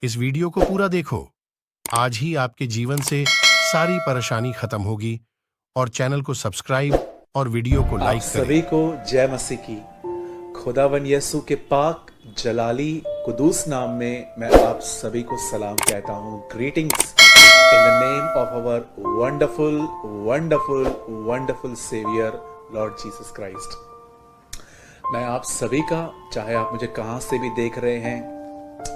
इस वीडियो को पूरा देखो। आज ही आपके जीवन से सारी परेशानी खत्म होगी और चैनल को सब्सक्राइब और वीडियो को आप लाइक करें। सभी को जय मसीह की। खुदावन यसु के पाक जलाली कुदूस नाम में मैं आप सभी को सलाम कहता हूँ। Greetings in the name of our wonderful wonderful wonderful saviour Lord Jesus Christ. मैं आप सभी का, चाहे आप मुझे कहाँ से भी देख रहे हैं,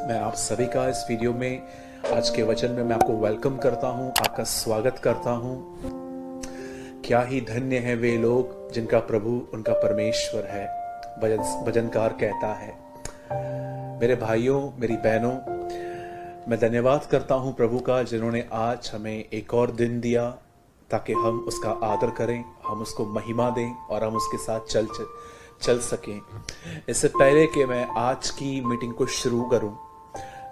मैं आप सभी का इस वीडियो में आज के वचन में मैं आपको वेलकम करता हूँ, आपका स्वागत करता हूँ। क्या ही धन्य है वे लोग जिनका प्रभु उनका परमेश्वर है, भजनकार कहता है। मेरे भाइयों, मेरी बहनों, मैं धन्यवाद करता हूं प्रभु का, जिन्होंने आज हमें एक और दिन दिया ताकि हम उसका आदर करें, हम उसको महिमा दें और हम उसके साथ चल सकें। इससे पहले कि मैं आज की मीटिंग को शुरू करूं,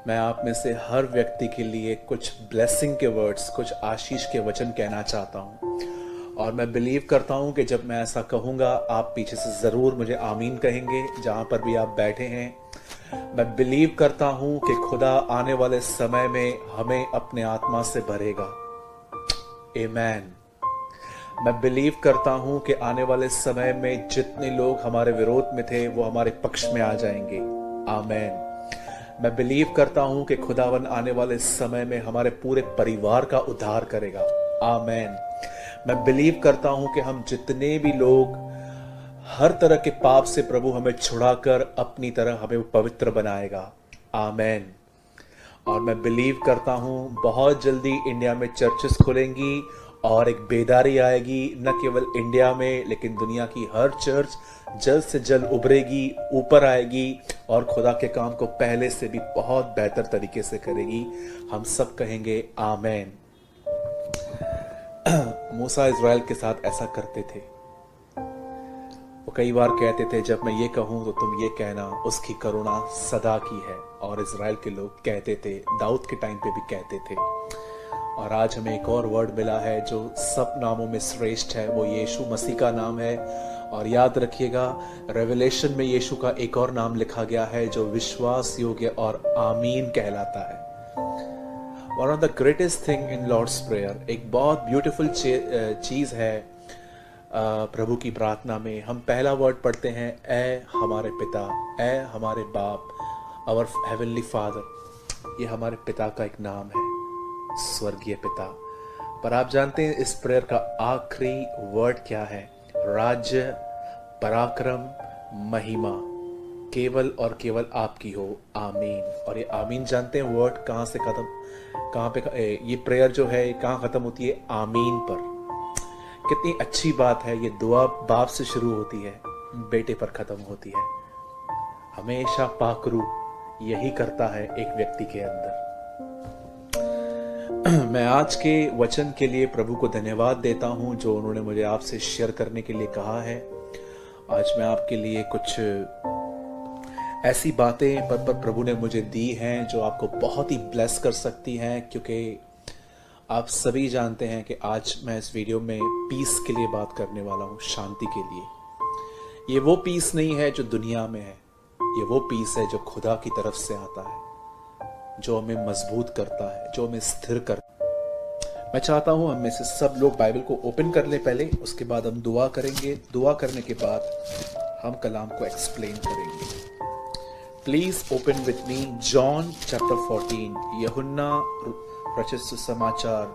मैं आप में से हर व्यक्ति के लिए कुछ ब्लेसिंग के वर्ड्स, कुछ आशीष के वचन कहना चाहता हूं। और मैं बिलीव करता हूं कि जब मैं ऐसा कहूंगा, आप पीछे से ज़रूर मुझे आमीन कहेंगे, जहां पर भी आप बैठे हैं। मैं बिलीव करता हूं कि खुदा आने वाले समय में हमें अपने आत्मा से भरेगा। आमीन। मैं बिलीव करता हूं कि आने वाले समय में जितने लोग हमारे विरोध में थे वो हमारे पक्ष में आ जाएंगे। आमीन। मैं बिलीव करता हूं कि खुदावन आने वाले समय में हमारे पूरे परिवार का उद्धार करेगा। आमीन। मैं बिलीव करता हूं कि हम जितने भी लोग, हर तरह के पाप से प्रभु हमें छुड़ाकर अपनी तरह हमें पवित्र बनाएगा। आमीन। और मैं बिलीव करता हूं बहुत जल्दी इंडिया में चर्चेस खुलेंगी और एक बेदारी आएगी, न केवल इंडिया में लेकिन दुनिया की हर चर्च जल्द से जल्द उभरेगी, ऊपर आएगी और खुदा के काम को पहले से भी बहुत बेहतर तरीके से करेगी। हम सब कहेंगे आमीन। मूसा इज़राइल के साथ ऐसा करते थे। वो कई बार कहते थे, जब मैं ये कहूं तो तुम ये कहना, उसकी करुणा सदा की है। और इज़राइल के लोग कहते थे, दाऊद के टाइम पे भी कहते थे। और आज हमें एक और वर्ड मिला है जो सब नामों में श्रेष्ठ है, वो यीशु मसीह का नाम है। और याद रखिएगा, रेवलेशन में यीशु का एक और नाम लिखा गया है जो विश्वास योग्य और आमीन कहलाता है। One of the greatest thing in Lord's prayer, एक बहुत ब्यूटीफुल चीज है प्रभु की प्रार्थना में। हम पहला वर्ड पढ़ते हैं, ए हमारे पिता, ए हमारे बाप, आवर हेवनली फादर। ये हमारे पिता का एक नाम है, स्वर्गीय पिता। पर आप जानते हैं इस प्रेयर का आखिरी वर्ड क्या है? राज्य, पराक्रम, महिमा केवल और केवल आपकी हो। आमीन। और ये आमीन जानते हैं वर्ड कहाँ से खत्म, कहाँ पे ये प्रेयर जो है कहाँ खत्म होती है? आमीन पर। कितनी अच्छी बात है, ये दुआ बाप से शुरू होती है, बेटे पर खत्म होती है। हमेशा पाकरू यही करता है एक व्यक्ति के अंदर। मैं आज के वचन के लिए प्रभु को धन्यवाद देता हूं जो उन्होंने मुझे आपसे शेयर करने के लिए कहा है। आज मैं आपके लिए कुछ ऐसी बातें पर प्रभु ने मुझे दी हैं जो आपको बहुत ही ब्लेस कर सकती हैं, क्योंकि आप सभी जानते हैं कि आज मैं इस वीडियो में पीस के लिए बात करने वाला हूं, शांति के लिए। ये वो पीस नहीं है जो दुनिया में है, ये वो पीस है जो खुदा की तरफ से आता है, जो हमें मजबूत करता है, जो हमें स्थिर करता है। मैं चाहता हूं हम में से सब लोग बाइबल को ओपन कर ले पहले, उसके बाद हम दुआ करेंगे। दुआ करने के बाद हम कलाम को एक्सप्लेन करेंगे। Please open with me John chapter 14, यूहन्ना रचित सुसमाचार,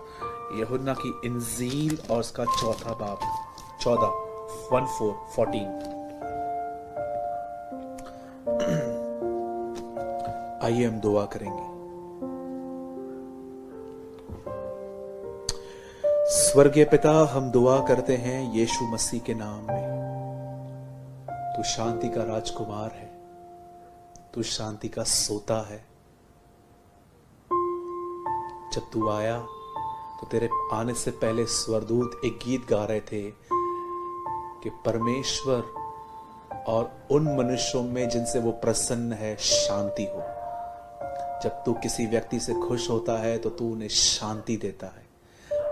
यूहन्ना की इंजील और उसका चौथा बाब, 14। आइए हम दुआ करेंगे। स्वर्गीय पिता, हम दुआ करते हैं यीशु मसीह के नाम में। तू शांति का राजकुमार है, तू शांति का सोता है। जब तू आया तो तेरे आने से पहले स्वर्गदूत एक गीत गा रहे थे कि परमेश्वर और उन मनुष्यों में जिनसे वो प्रसन्न है शांति हो। जब तू किसी व्यक्ति से खुश होता है तो तू उन्हें शांति देता है।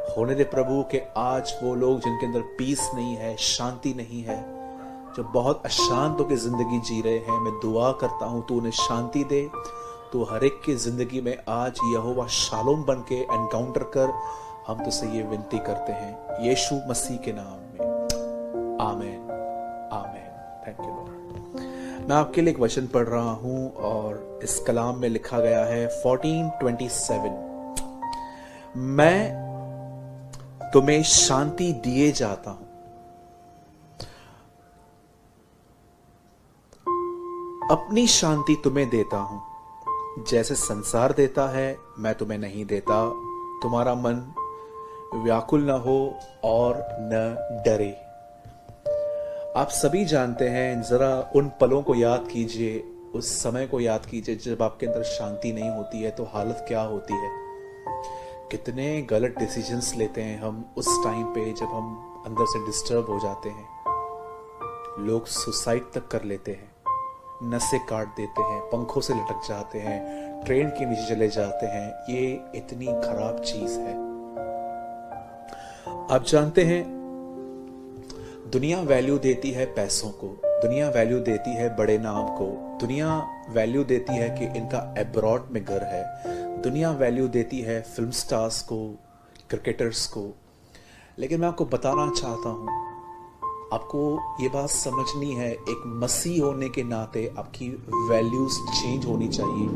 होने दे प्रभु कि आज वो लोग जिनके अंदर पीस नहीं है, शांति नहीं है, जो बहुत अशांत होकर जिंदगी जी रहे हैं, मैं दुआ करता हूं तू उन्हें शांति दे, तो हर एक की जिंदगी में आज यहोवा शालोम बन के एनकाउंटर कर। हम तुझसे ये विनती करते हैं यीशु मसीह के नाम में, आमीन आमीन। Thank you Lord. मैं आपके लिए एक वचन पढ़ रहा हूं और इस कलाम में लिखा गया है 14:27, मैं तुम्हें शांति दिए जाता हूं, अपनी शांति तुम्हें देता हूं, जैसे संसार देता है मैं तुम्हें नहीं देता। तुम्हारा मन व्याकुल न हो और न डरे। आप सभी जानते हैं, जरा उन पलों को याद कीजिए, उस समय को याद कीजिए जब आपके अंदर शांति नहीं होती है तो हालत क्या होती है। कितने गलत डिसीजंस लेते हैं हम उस टाइम पे जब हम अंदर से डिस्टर्ब हो जाते हैं। लोग सुसाइड तक कर लेते हैं, नसें काट देते हैं, पंखों से लटक जाते हैं, ट्रेन के नीचे चले जाते हैं। ये इतनी खराब चीज है। आप जानते हैं, दुनिया वैल्यू देती है पैसों को, दुनिया वैल्यू देती है बड़े नाम को, दुनिया वैल्यू देती है कि इनका अब्रॉड में घर है, दुनिया वैल्यू देती है फिल्म स्टार्स को, क्रिकेटर्स को। लेकिन मैं आपको बताना चाहता हूं, आपको ये बात समझनी है, एक मसीह होने के नाते आपकी वैल्यूज चेंज होनी चाहिए।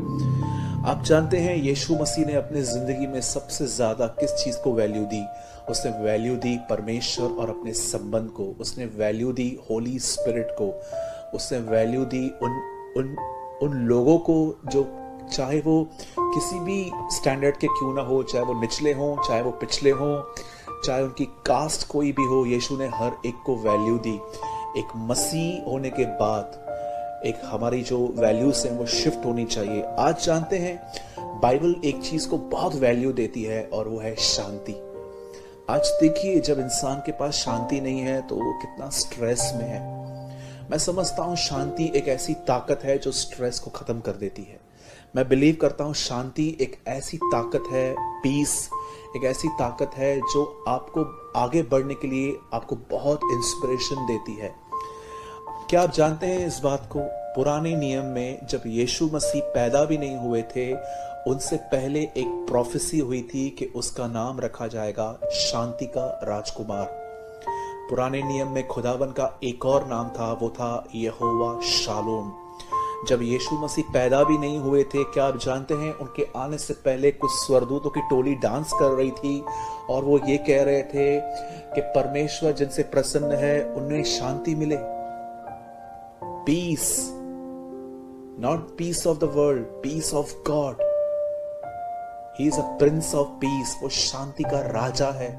आप जानते हैं यीशु मसीह ने अपनी जिंदगी में सबसे ज्यादा किस चीज को वैल्यू दी? उसने वैल्यू दी परमेश्वर और अपने संबंध को, उसने वैल्यू दी होली स्पिरिट को, उसने वैल्यू दी उन लोगों को जो चाहे वो किसी भी स्टैंडर्ड के क्यों ना हो, चाहे वो निचले हों, चाहे वो पिछले हों, चाहे उनकी कास्ट कोई भी हो, यीशु ने हर एक को वैल्यू दी। एक मसीह होने के बाद एक हमारी जो वैल्यूज हैं वो शिफ्ट होनी चाहिए। आज जानते हैं बाइबल एक चीज को बहुत वैल्यू देती है और वो है शांति। आज देखिए, जब इंसान के पास शांति नहीं है तो वो कितना स्ट्रेस में है। मैं समझता हूं शांति एक ऐसी ताकत है जो स्ट्रेस को खत्म कर देती है। मैं बिलीव करता हूं शांति एक ऐसी ताकत है, पीस एक ऐसी ताकत है जो आपको आगे बढ़ने के लिए आपको बहुत इंस्पिरेशन देती है। क्या आप जानते हैं इस बात को? पुराने नियम में जब यीशु मसीह पैदा भी नहीं हुए थे, उनसे पहले एक प्रोफेसी हुई थी कि उसका नाम रखा जाएगा शांति का राजकुमार। पुराने नियम में खुदावन का एक और नाम था, वो था यहोवा शालोम। जब यीशु मसीह पैदा भी नहीं हुए थे, क्या आप जानते हैं उनके आने से पहले कुछ स्वर्गदूतों की टोली डांस कर रही थी और वो ये कह रहे थे कि परमेश्वर जिनसे प्रसन्न है उन्हें शांति मिले। Peace, not peace of the world, peace of God. He is a prince of peace. वो शांति का राजा है।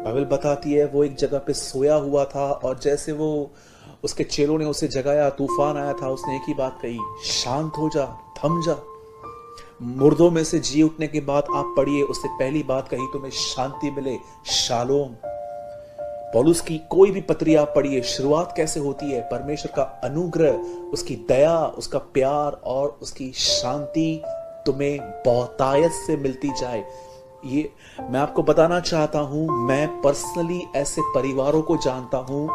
बाइबल बताती है वो एक जगह पे सोया हुआ था और जैसे वो उसके चेलों ने उसे जगाया, तूफान आया था, उसने एक ही बात कही, शांत हो जा, थम जा। मुर्दों में से जी उठने के बाद आप पढ़िए, उसने पहली बात कही, तुम्हें शांति मिले, शालोम। पौलुस की कोई भी पत्री आप पढ़िए, शुरुआत कैसे होती है? परमेश्वर का अनुग्रह, उसकी दया, उसका प्यार और उसकी शांति तुम्हें बहुतायत से मिलती जाए। ये मैं आपको बताना चाहता हूं, मैं पर्सनली ऐसे परिवारों को जानता हूं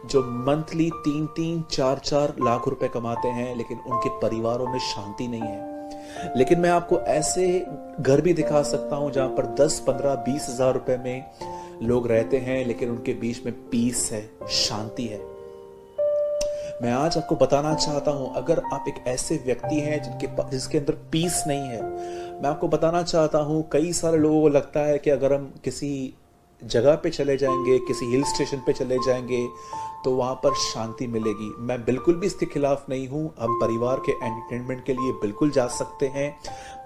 जो मंथली 3-3, 4-4 लाख रुपए कमाते हैं, लेकिन उनके परिवारों में शांति नहीं है। लेकिन मैं आपको ऐसे घर भी दिखा सकता हूं जहां पर 10, 15, 20 हजार रुपए में लोग रहते हैं, लेकिन उनके बीच में पीस है, शांति है। मैं आज आपको बताना चाहता हूं, अगर आप एक ऐसे व्यक्ति हैं जिसके अंदर पीस नहीं है, मैं आपको बताना चाहता हूं, कई सारे लोगों को लगता है कि अगर हम किसी जगह पे चले जाएंगे, किसी हिल स्टेशन पे चले जाएंगे तो वहां पर शांति मिलेगी। मैं बिल्कुल भी इसके खिलाफ नहीं हूं। हम परिवार के एंटरटेनमेंट के लिए बिल्कुल जा सकते हैं,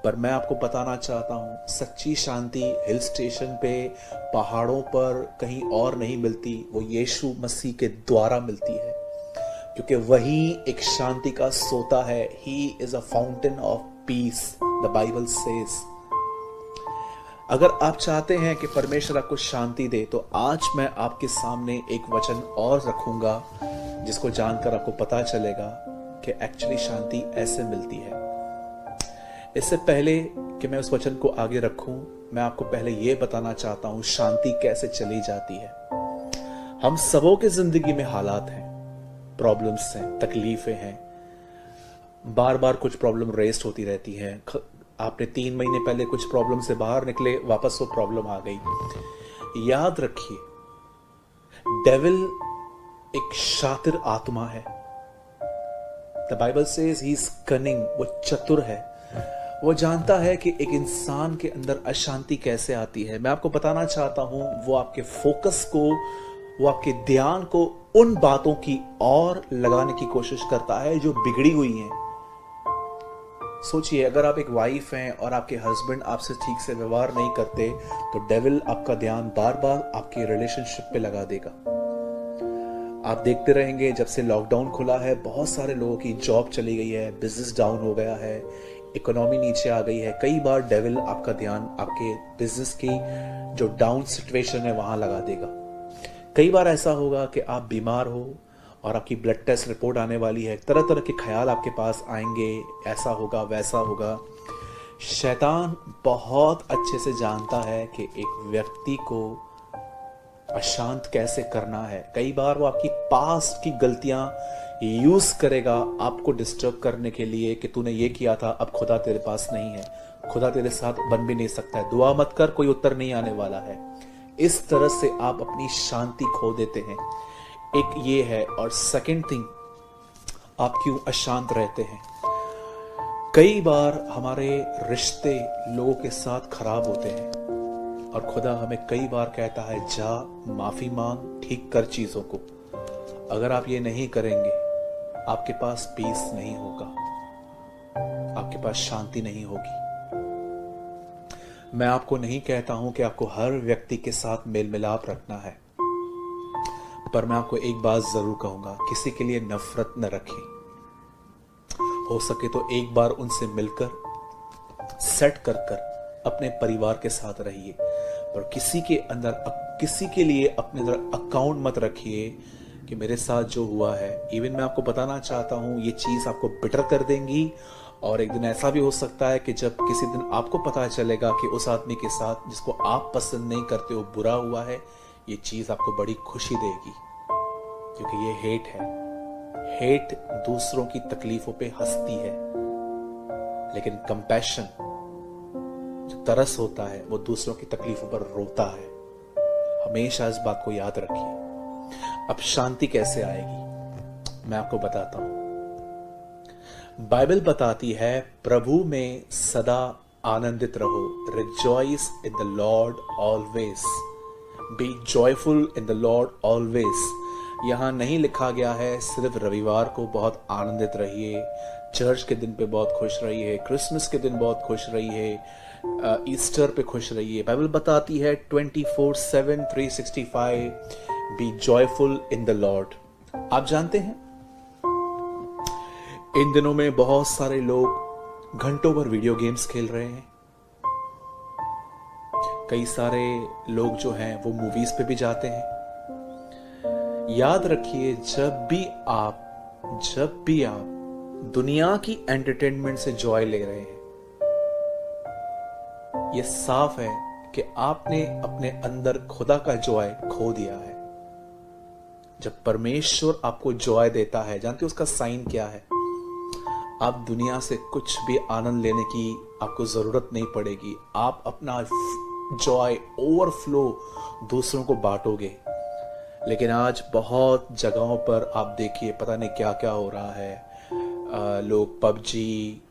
पर मैं आपको बताना चाहता हूं, सच्ची शांति हिल स्टेशन पे, पहाड़ों पर कहीं और नहीं मिलती, वो यीशु मसीह के द्वारा मिलती है, क्योंकि वही एक शांति का सोता है। ही is a fountain of peace, the Bible says. अगर आप चाहते हैं कि परमेश्वर आपको शांति दे, तो आज मैं आपके सामने एक वचन और रखूंगा जिसको जानकर आपको पता चलेगा कि एक्चुअली शांति ऐसे मिलती है। इससे पहले कि मैं उस वचन को आगे रखूं, मैं आपको पहले यह बताना चाहता हूं शांति कैसे चली जाती है। हम सबों के जिंदगी में हालात हैं, प्रॉब्लम्स हैं, तकलीफें हैं। बार बार कुछ प्रॉब्लम रेस्ट होती रहती हैं। आपने 3 महीने पहले कुछ प्रॉब्लम से बाहर निकले, वापस वो प्रॉब्लम आ गई। याद रखिए, डेविल एक शातिर आत्मा है। The Bible says he is cunning, वो चतुर है। वो जानता है कि एक इंसान के अंदर अशांति कैसे आती है। मैं आपको बताना चाहता हूं, वो आपके फोकस को, वो आपके ध्यान को उन बातों की ओर लगाने की कोशिश करता है जो बिगड़ी हुई हैं। सोचिए, अगर आप एक वाइफ हैं और आपके हस्बैंड आपसे ठीक से व्यवहार नहीं करते, तो डेविल आपका ध्यान बार बार आपके रिलेशनशिप पे लगा देगा। आप देखते रहेंगे, जब से लॉकडाउन खुला है, बहुत सारे लोगों की जॉब चली गई है, बिजनेस डाउन हो गया है, इकोनॉमी नीचे आ गई है। कई बार डेविल आपका ध्यान आपके बिजनेस की जो डाउन सिचुएशन है वहां लगा देगा। कई बार ऐसा होगा कि आप बीमार हो और आपकी ब्लड टेस्ट रिपोर्ट आने वाली है, तरह तरह के ख्याल आपके पास आएंगे, ऐसा होगा वैसा होगा। शैतान बहुत अच्छे से जानता है कि एक व्यक्ति को अशांत कैसे करना है। कई बार वो आपकी पास्ट की गलतियां यूज करेगा आपको डिस्टर्ब करने के लिए कि तूने ये किया था, अब खुदा तेरे पास नहीं है, खुदा तेरे साथ बन भी नहीं सकता है, दुआ मत कर, कोई उत्तर नहीं आने वाला है। इस तरह से आप अपनी शांति खो देते हैं। एक ये है। और सेकंड थिंग, आप क्यों अशांत रहते हैं? कई बार हमारे रिश्ते लोगों के साथ खराब होते हैं और खुदा हमें कई बार कहता है, जा माफी मांग, ठीक कर चीजों को। अगर आप ये नहीं करेंगे, आपके पास पीस नहीं होगा, आपके पास शांति नहीं होगी। मैं आपको नहीं कहता हूं कि आपको हर व्यक्ति के साथ मेल मिलाप रखना है, पर मैं आपको एक बात जरूर कहूंगा, किसी के लिए नफरत न रखें। हो सके तो एक बार उनसे मिलकर सेट कर अपने परिवार के साथ रहिए, पर किसी के अंदर किसी के लिए अपने अंदर अकाउंट मत रखिए कि मेरे साथ जो हुआ है। इवन मैं आपको बताना चाहता हूं, ये चीज आपको बिटर कर देंगी और एक दिन ऐसा भी हो सकता है कि जब किसी दिन आपको पता चलेगा कि उस आदमी के साथ जिसको आप पसंद नहीं करते हो बुरा हुआ है, ये चीज आपको बड़ी खुशी देगी, क्योंकि ये हेट है। हेट दूसरों की तकलीफों पे हंसती है, लेकिन कंपैशन, जो तरस होता है, वो दूसरों की तकलीफों पर रोता है। हमेशा इस बात को याद रखिए। अब शांति कैसे आएगी, मैं आपको बताता हूं। बाइबल बताती है, प्रभु में सदा आनंदित रहो। Rejoice in the Lord always, be joyful in the Lord always. यहां नहीं लिखा गया है सिर्फ रविवार को बहुत आनंदित रहिए, चर्च के दिन पे बहुत खुश रहिए, क्रिसमस के दिन बहुत खुश रहिए, ईस्टर पे खुश रहिए। बाइबल बताती है 24/7 365 be joyful in the Lord. आप जानते हैं, इन दिनों में बहुत सारे लोग घंटों भर वीडियो गेम्स खेल रहे हैं। कई सारे लोग जो हैं वो मूवीज पे भी जाते हैं। याद रखिए, जब भी आप दुनिया की एंटरटेनमेंट से जॉय ले रहे हैं, यह साफ है कि आपने अपने अंदर खुदा का जॉय खो दिया है। जब परमेश्वर आपको जॉय देता है, जानते हो उसका साइन क्या है? आप दुनिया से कुछ भी आनंद लेने की आपको जरूरत नहीं पड़ेगी। आप अपना जॉय ओवरफ्लो दूसरों को बांटोगे। लेकिन आज बहुत जगहों पर आप देखिए, पता नहीं क्या क्या हो रहा है। लोग पबजी,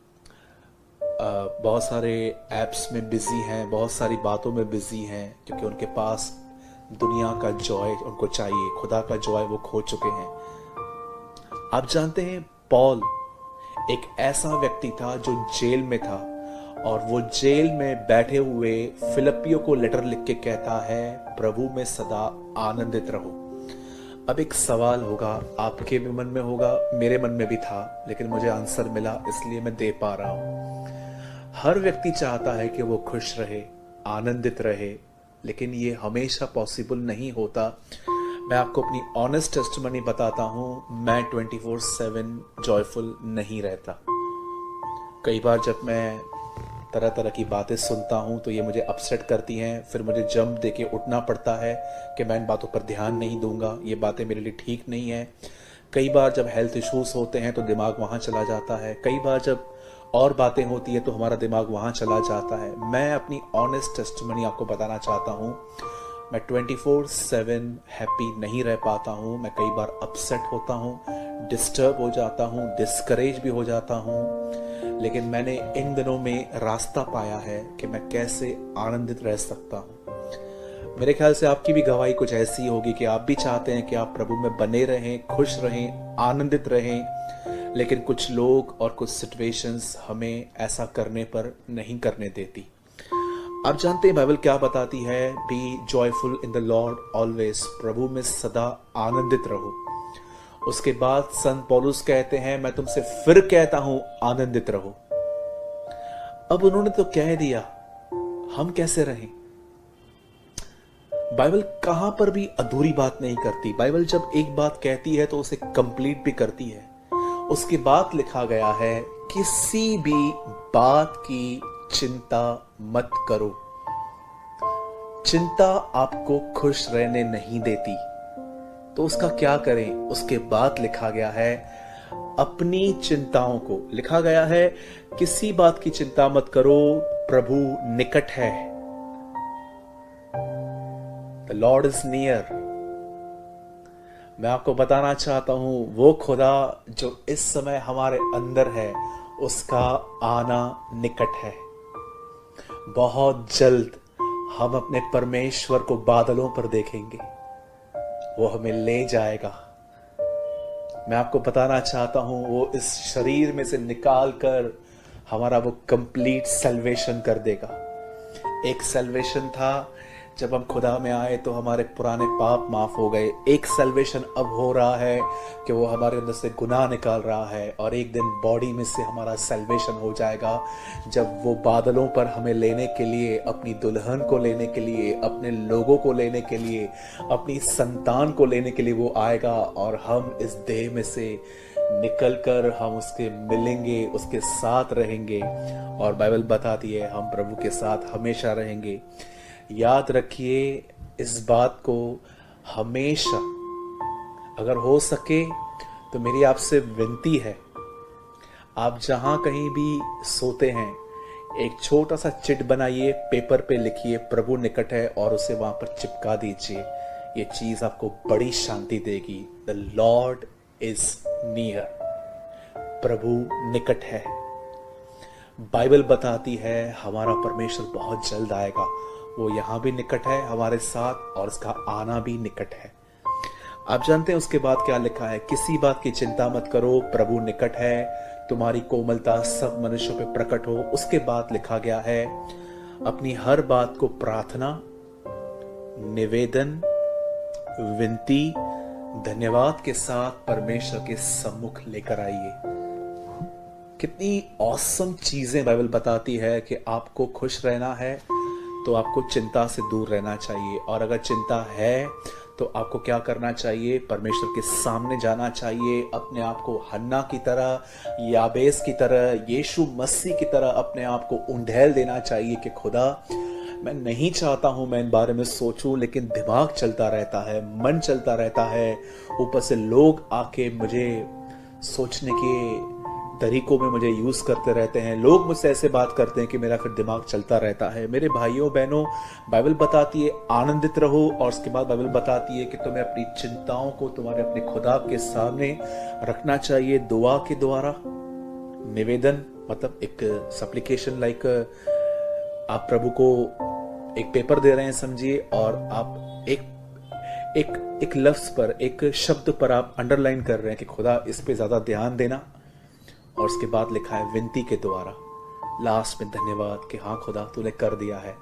बहुत सारे एप्स में बिजी हैं, बहुत सारी बातों में बिजी हैं, क्योंकि उनके पास दुनिया का जॉय उनको चाहिए, खुदा का जॉय वो खो चुके हैं। आप जानते हैं, पॉल एक ऐसा व्यक्ति था जो जेल में था, और वो जेल में बैठे हुए फिलिपियों को लेटर लिख के कहता है, प्रभु में सदा आनंदित रहो। अब एक सवाल होगा, आपके भी मन में होगा, मेरे मन में भी था, लेकिन मुझे आंसर मिला, इसलिए मैं दे पा रहा हूं। हर व्यक्ति चाहता है कि वो खुश रहे, आनंदित रहे, लेकिन ये हमेशा पॉसिबल नहीं होता। मैं आपको अपनी ऑनेस्ट टेस्टिमनी बताता हूं, मैं 24/7 जॉयफुल नहीं रहता। कई बार जब मैं तरह तरह की बातें सुनता हूं तो ये मुझे अपसेट करती हैं, फिर मुझे जंप देके उठना पड़ता है कि मैं इन बातों पर ध्यान नहीं दूंगा, ये बातें मेरे लिए ठीक नहीं है। कई बार जब हेल्थ इश्यूज होते हैं तो दिमाग वहाँ चला जाता है, कई बार जब और बातें होती है तो हमारा दिमाग वहाँ चला जाता है। मैं अपनी ऑनेस्ट टेस्टिमनी आपको बताना चाहता हूँ, मैं 24/7 हैप्पी नहीं रह पाता हूँ। मैं कई बार अपसेट होता हूँ, डिस्टर्ब हो जाता हूँ, डिस्करेज भी हो जाता हूँ, लेकिन मैंने इन दिनों में रास्ता पाया है कि मैं कैसे आनंदित रह सकता हूँ। मेरे ख्याल से आपकी भी गवाही कुछ ऐसी होगी कि आप भी चाहते हैं कि आप प्रभु में बने रहें, खुश रहें, आनंदित रहें, लेकिन कुछ लोग और कुछ सिचुएशंस हमें ऐसा करने पर नहीं करने देती। आप जानते हैं बाइबल क्या बताती है? Be joyful in the Lord always, प्रभु में सदा आनंदित रहो। उसके बाद संत पौलुस कहते हैं, मैं तुमसे फिर कहता हूं आनंदित रहो। अब उन्होंने तो कह दिया, हम कैसे रहें? बाइबल कहां पर भी अधूरी बात नहीं करती। बाइबल जब एक बात कहती है तो उसे कंप्लीट भी करती है। उसके बाद लिखा गया है, किसी भी बात की चिंता मत करो। चिंता आपको खुश रहने नहीं देती, तो उसका क्या करें? उसके बाद लिखा गया है, अपनी चिंताओं को, लिखा गया है, किसी बात की चिंता मत करो, प्रभु निकट है। The Lord is near। मैं आपको बताना चाहता हूं, वो खुदा जो इस समय हमारे अंदर है, उसका आना निकट है। बहुत जल्द हम अपने परमेश्वर को बादलों पर देखेंगे, वो हमें ले जाएगा। मैं आपको बताना चाहता हूं, वो इस शरीर में से निकाल कर हमारा वो कंप्लीट सल्वेशन कर देगा। एक सल्वेशन था जब हम खुदा में आए तो हमारे पुराने पाप माफ हो गए। एक सल्वेशन अब हो रहा है कि वो हमारे अंदर से गुनाह निकाल रहा है, और एक दिन बॉडी में से हमारा सल्वेशन हो जाएगा जब वो बादलों पर हमें लेने के लिए, अपनी दुल्हन को लेने के लिए, अपने लोगों को लेने के लिए, अपनी संतान को लेने के लिए वो आएगा, और हम इस देह में से निकलकर हम उसके मिलेंगे, उसके साथ रहेंगे। और बाइबल बताती है हम प्रभु के साथ हमेशा रहेंगे। याद रखिए इस बात को हमेशा। अगर हो सके तो मेरी आपसे विनती है, आप जहां कहीं भी सोते हैं, एक छोटा सा चिट बनाइए, पेपर पे लिखिए प्रभु निकट है, और उसे वहां पर चिपका दीजिए। ये चीज आपको बड़ी शांति देगी। द लॉर्ड इज नियर, प्रभु निकट है। बाइबल बताती है हमारा परमेश्वर बहुत जल्द आएगा। वो यहां भी निकट है हमारे साथ, और उसका आना भी निकट है। आप जानते हैं उसके बाद क्या लिखा है? किसी बात की चिंता मत करो, प्रभु निकट है, तुम्हारी कोमलता सब मनुष्यों पे प्रकट हो। उसके बाद लिखा गया है, अपनी हर बात को प्रार्थना, निवेदन, विनती, धन्यवाद के साथ परमेश्वर के सम्मुख लेकर आइए। कितनी ऑसम चीजें बाइबल बताती है कि आपको खुश रहना है तो आपको चिंता से दूर रहना चाहिए, और अगर चिंता है तो आपको क्या करना चाहिए? परमेश्वर के सामने जाना चाहिए। अपने आप को हन्ना की तरह, याबेस की तरह, यीशु मसीह की तरह अपने आप को उंडेल देना चाहिए कि खुदा, मैं नहीं चाहता हूं मैं इन बारे में सोचूं, लेकिन दिमाग चलता रहता है, मन चलता रहता है, ऊपर से लोग आके मुझे सोचने के तरीकों में मुझे यूज करते रहते हैं। लोग मुझसे ऐसे बात करते हैं कि मेरा फिर दिमाग चलता रहता है। मेरे भाइयों बहनों, बाइबल बताती है आनंदित रहो, और उसके बाद बाइबल बताती है कि तुम्हें अपनी चिंताओं को तुम्हारे अपने खुदा के सामने रखना चाहिए, दुआ के द्वारा। निवेदन मतलब एक सप्लिकेशन, लाइक आप प्रभु को एक पेपर दे रहे हैं समझिए, और आप एक लफ्ज पर, एक शब्द पर आप अंडरलाइन कर रहे हैं कि खुदा इस पे ज्यादा ध्यान देना। और उसके बाद लिखा है विनती के द्वारा, लास्ट में धन्यवाद कि हाँ खुदा तूने कर दिया है,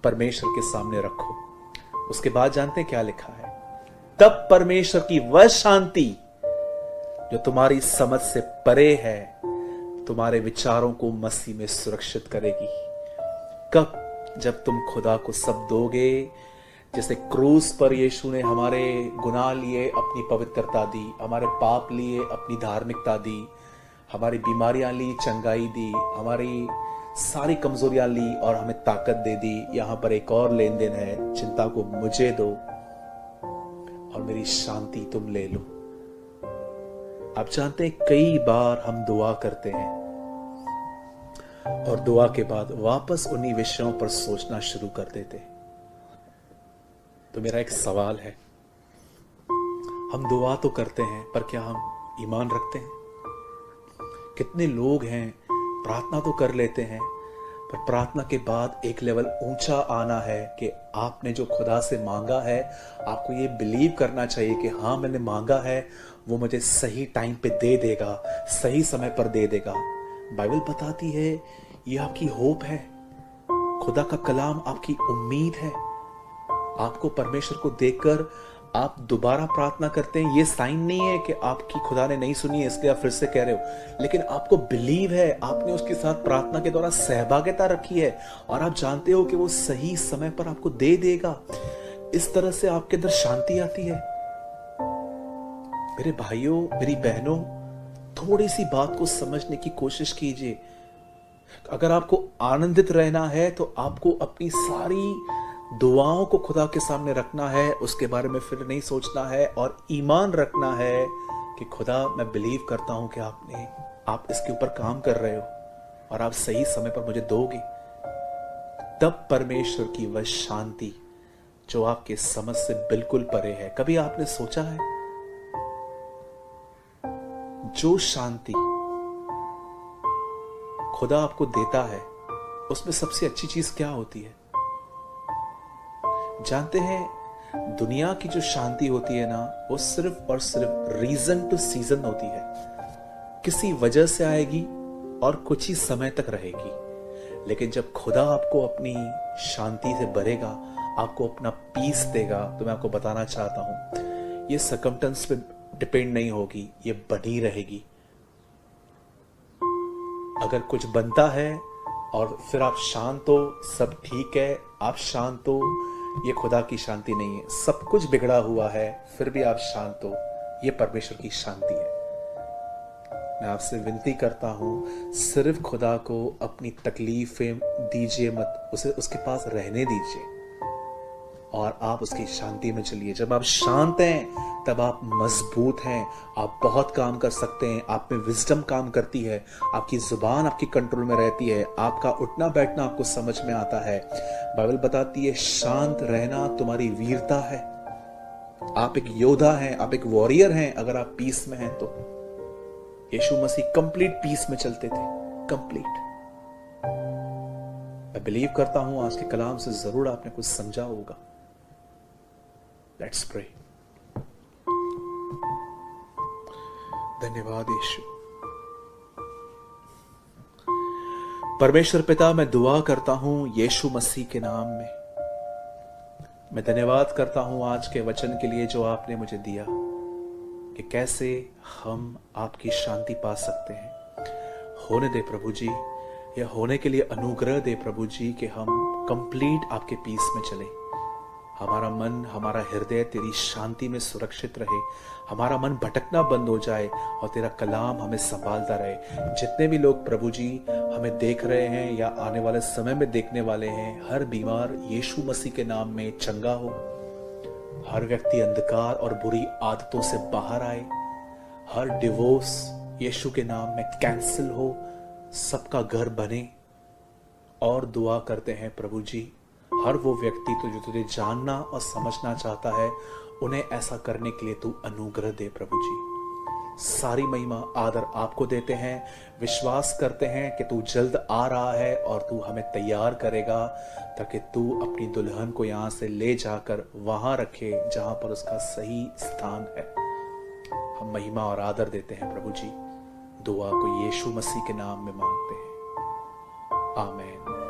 परमेश्वर के सामने रखो। उसके बाद जानते हैं क्या लिखा है? तब परमेश्वर की वह शांति जो तुम्हारी समझ से परे है, तुम्हारे विचारों को मसीह में सुरक्षित करेगी। कब? जब तुम खुदा को सब दोगे। जैसे क्रूस पर यीशु ने हमारे गुनाह लिए अपनी पवित्रता दी, हमारे पाप लिए अपनी धार्मिकता दी, हमारी बीमारियां ली, चंगाई दी, हमारी सारी कमजोरियां ली और हमें ताकत दे दी। यहां पर एक और लेन देन है, चिंता को मुझे दो और मेरी शांति तुम ले लो। आप जानते हैं कई बार हम दुआ करते हैं और दुआ के बाद वापस उन्हीं विषयों पर सोचना शुरू कर देते हैं। तो मेरा एक सवाल है, हम दुआ तो करते हैं पर क्या हम ईमान रखते हैं? कितने लोग हैं प्रार्थना तो कर लेते हैं पर प्रार्थना के बाद एक लेवल ऊंचा आना है कि आपने जो खुदा से मांगा है, आपको ये बिलीव करना चाहिए कि हाँ मैंने मांगा है, वो मुझे सही टाइम पे दे देगा, सही समय पर दे देगा। बाइबल बताती है ये आपकी होप है, खुदा का कलाम आपकी उम्मीद है। आपको परमेश्वर को देखकर आप दोबारा प्रार्थना करते हैं, ये साइन नहीं है कि आपकी खुदा ने नहीं सुनी है इसलिए आप फिर से कह रहे हो, लेकिन आपको बिलीव है, आपने उसके साथ प्रार्थना के दौरान सहभागिता रखी है और आप जानते हो कि वो सही समय पर आपको दे देगा। इस तरह से आपके अंदर शांति आती है। मेरे भाइयों, मेरी बहनों, थोड़ी सी बात को समझने की कोशिश कीजिए। अगर आपको आनंदित रहना है तो आपको अपनी सारी दुआओं को खुदा के सामने रखना है, उसके बारे में फिर नहीं सोचना है और ईमान रखना है कि खुदा मैं बिलीव करता हूं कि आप इसके ऊपर काम कर रहे हो और आप सही समय पर मुझे दोगे। तब परमेश्वर की वह शांति जो आपके समझ से बिल्कुल परे है। कभी आपने सोचा है जो शांति खुदा आपको देता है उसमें सबसे अच्छी चीज क्या होती है? जानते हैं दुनिया की जो शांति होती है ना, वो सिर्फ और सिर्फ रीजन टू सीजन होती है, किसी वजह से आएगी और कुछ ही समय तक रहेगी। लेकिन जब खुदा आपको अपनी शांति से भरेगा, आपको अपना पीस देगा, तो मैं आपको बताना चाहता हूं ये सर्कमस्टेंस पे डिपेंड नहीं होगी, ये बनी रहेगी। अगर कुछ बनता है और फिर आप शांत हो, सब ठीक है, आप शांत हो, ये खुदा की शांति नहीं है। सब कुछ बिगड़ा हुआ है फिर भी आप शांत हो, ये परमेश्वर की शांति है। मैं आपसे विनती करता हूं, सिर्फ खुदा को अपनी तकलीफें दीजिए मत, उसे उसके पास रहने दीजिए और आप उसकी शांति में चलिए। जब आप शांत हैं तब आप मजबूत हैं, आप बहुत काम कर सकते हैं, आप में विजडम काम करती है, आपकी जुबान आपकी कंट्रोल में रहती है, आपका उठना बैठना आपको समझ में आता है। बाइबल बताती है शांत रहना तुम्हारी वीरता है। आप एक योद्धा हैं, आप एक वॉरियर हैं अगर आप पीस में हैं तो। यीशु मसीह कंप्लीट पीस में चलते थे, कंप्लीट। मैं बिलीव करता हूं आज के कलाम से जरूर आपने कुछ समझा होगा। Let's pray. धन्यवाद यीशु। परमेश्वर पिता, मैं दुआ करता हूं यीशु मसीह के नाम में। मैं धन्यवाद करता हूं आज के वचन के लिए जो आपने मुझे दिया कि कैसे हम आपकी शांति पा सकते हैं। होने दे प्रभु जी, यह होने के लिए अनुग्रह दे प्रभु जी कि हम कंप्लीट आपके पीस में चलें। हमारा मन, हमारा हृदय तेरी शांति में सुरक्षित रहे, हमारा मन भटकना बंद हो जाए और तेरा कलाम हमें संभालता रहे। जितने भी लोग प्रभु जी हमें देख रहे हैं या आने वाले समय में देखने वाले हैं, हर बीमार यीशु मसीह के नाम में चंगा हो, हर व्यक्ति अंधकार और बुरी आदतों से बाहर आए, हर डिवोर्स यीशु के नाम में कैंसिल हो, सबका घर बने। और दुआ करते हैं प्रभु जी, हर वो व्यक्ति तो जो तुझे जानना और समझना चाहता है, उन्हें ऐसा करने के लिए तू अनुग्रह दे प्रभु जी। सारी महिमा आदर आपको देते हैं, विश्वास करते हैं कि तू जल्द आ रहा है और तू हमें तैयार करेगा ताकि तू अपनी दुल्हन को यहाँ से ले जाकर वहां रखे जहां पर उसका सही स्थान है। हम महिमा और आदर देते हैं प्रभु जी। दुआ को यीशु मसीह के नाम में मांगते हैं, आमीन।